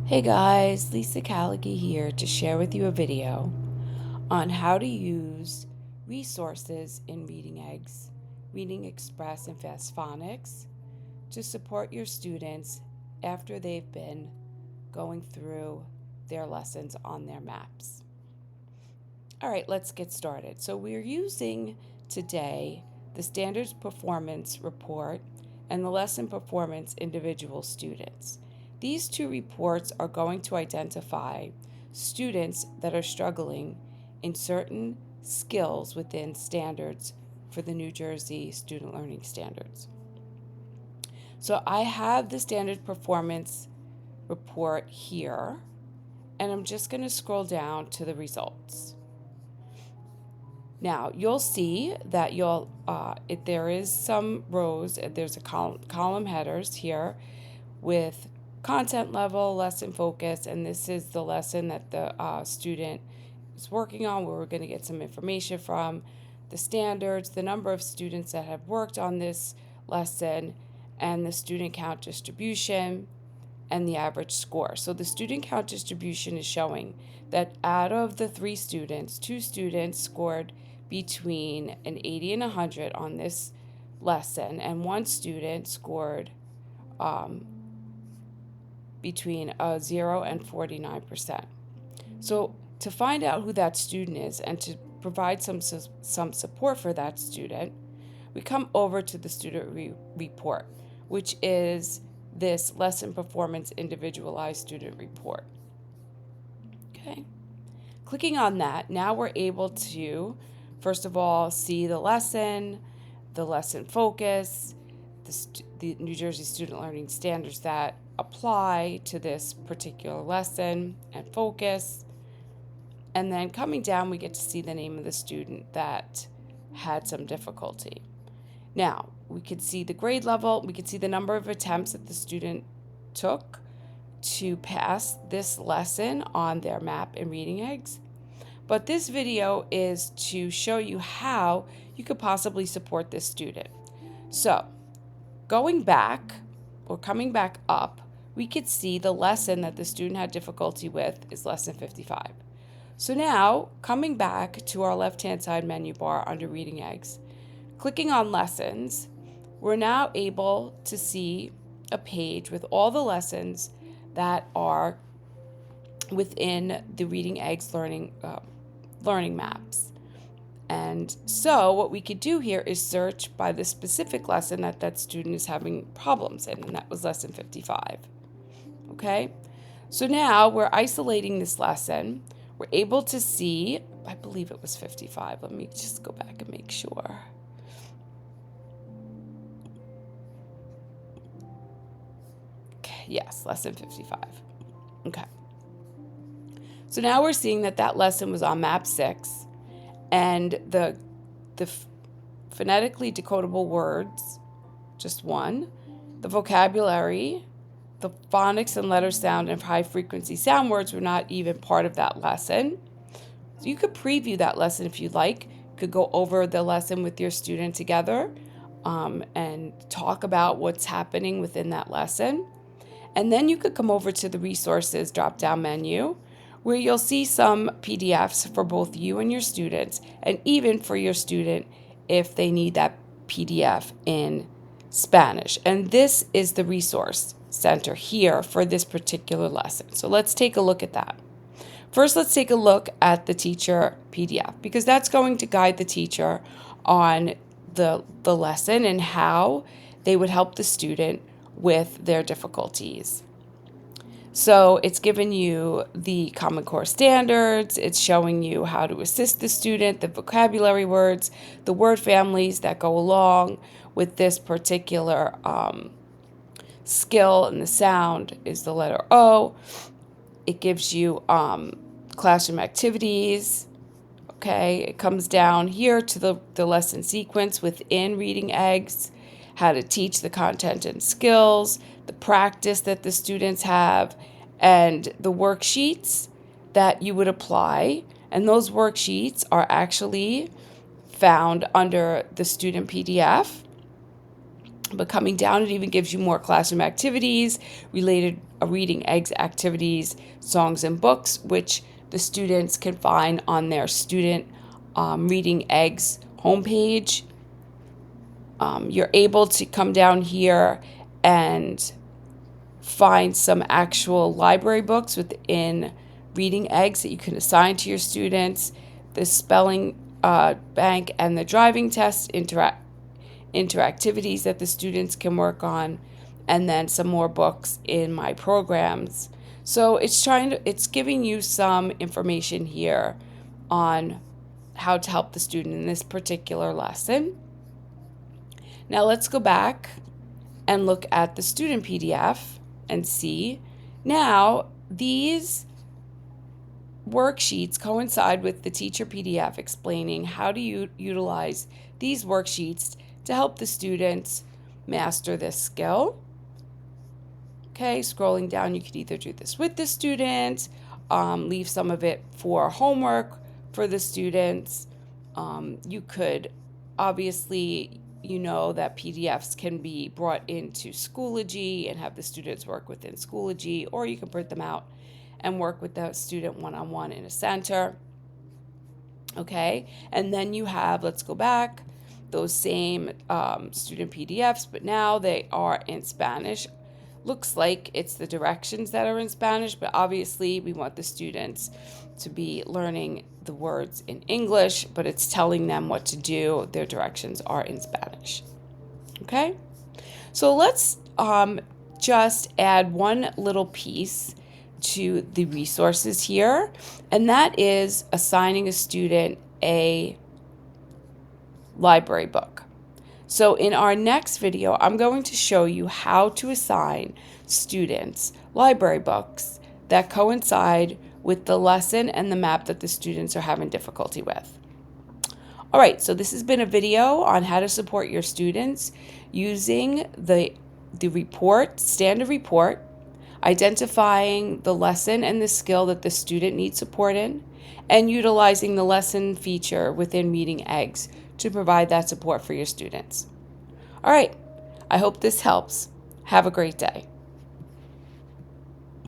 Hey guys, Lisa Callaghy here to share with you a video on how to use resources in Reading Eggs, Reading Express, and Fast Phonics to support your students after they've been going through their lessons on their maps. All right, let's get started. So we're using today the Standards Performance Report and the Lesson Performance Individual Students. These two reports are going to identify students that are struggling in certain skills within standards for the New Jersey Student Learning Standards. So I have the Standard Performance Report here, and I'm just going to scroll down to the results. Now, you'll see that there is some rows, there's a column headers here with content level, lesson focus, and this is the lesson that the student is working on, where we're going to get some information from, the standards, the number of students that have worked on this lesson, and the student count distribution, and the average score. So the student count distribution is showing that out of the 3 students, 2 students scored between an 80 and 100 on this lesson, and 1 student scored between 0 and 49%. So to find out who that student is and to provide some support for that student, we come over to the student report, which is this lesson performance individualized student report. Okay. Clicking on that, now we're able to, first of all, see the lesson focus, the New Jersey Student Learning Standards that apply to this particular lesson and focus. And then coming down, we get to see the name of the student that had some difficulty. Now, we could see the grade level, we could see the number of attempts that the student took to pass this lesson on their map in Reading Eggs. But this video is to show you how you could possibly support this student. So, going back or coming back up, we could see the lesson that the student had difficulty with is lesson 55. So now, coming back to our left-hand side menu bar under Reading Eggs, clicking on lessons, we're now able to see a page with all the lessons that are within the Reading Eggs learning maps. And so what we could do here is search by the specific lesson that student is having problems in, and that was lesson 55. Okay? So now we're isolating this lesson. We're able to see, I believe it was 55. Let me just go back and make sure. Yes, lesson 55. Okay. So now we're seeing that lesson was on map 6, and the phonetically decodable words, just 1, the vocabulary, the phonics and letter sound and high frequency sound words were not even part of that lesson. So you could preview that lesson if you'd like. You could go over the lesson with your student together and talk about what's happening within that lesson. And then you could come over to the resources drop-down menu, where you'll see some PDFs for both you and your students, and even for your student if they need that PDF in Spanish. And this is the resource center here for this particular lesson. So let's take a look at that. First, let's take a look at the teacher PDF, because that's going to guide the teacher on the lesson and how they would help the student with their difficulties. So it's given you the Common Core standards, it's showing you how to assist the student, the vocabulary words, the word families that go along with this particular skill, and the sound is the letter O. It gives you classroom activities. Okay, it comes down here to the lesson sequence within Reading Eggs, how to teach the content and skills, the practice that the students have, and the worksheets that you would apply. And those worksheets are actually found under the student PDF. But coming down, it even gives you more classroom activities, related reading eggs activities, songs and books, which the students can find on their student reading eggs homepage. You're able to come down here and find some actual library books within reading eggs that you can assign to your students, the spelling bank and the driving test interactivities that the students can work on, and then some more books in my programs. So it's giving you some information here on how to help the student in this particular lesson. Now let's go back and look at the student PDF and see. Now these worksheets coincide with the teacher PDF explaining how to utilize these worksheets to help the students master this skill. Okay, scrolling down, you could either do this with the students, leave some of it for homework for the students. You could obviously, you know that PDFs can be brought into Schoology and have the students work within Schoology, or you can print them out and work with the student one-on-one in a center. Okay, and then you have, let's go back, those same student PDFs, but now they are in Spanish. Looks like it's the directions that are in Spanish, but obviously we want the students to be learning the words in English, but it's telling them what to do. Their directions are in Spanish. Okay, so let's just add one little piece to the resources here, and that is assigning a student a library book. So in our next video, I'm going to show you how to assign students library books that coincide with the lesson and the map that the students are having difficulty with. All right, so this has been a video on how to support your students using the report, standard report, identifying the lesson and the skill that the student needs support in, and utilizing the lesson feature within Reading Eggs to provide that support for your students. All right, I hope this helps. Have a great day.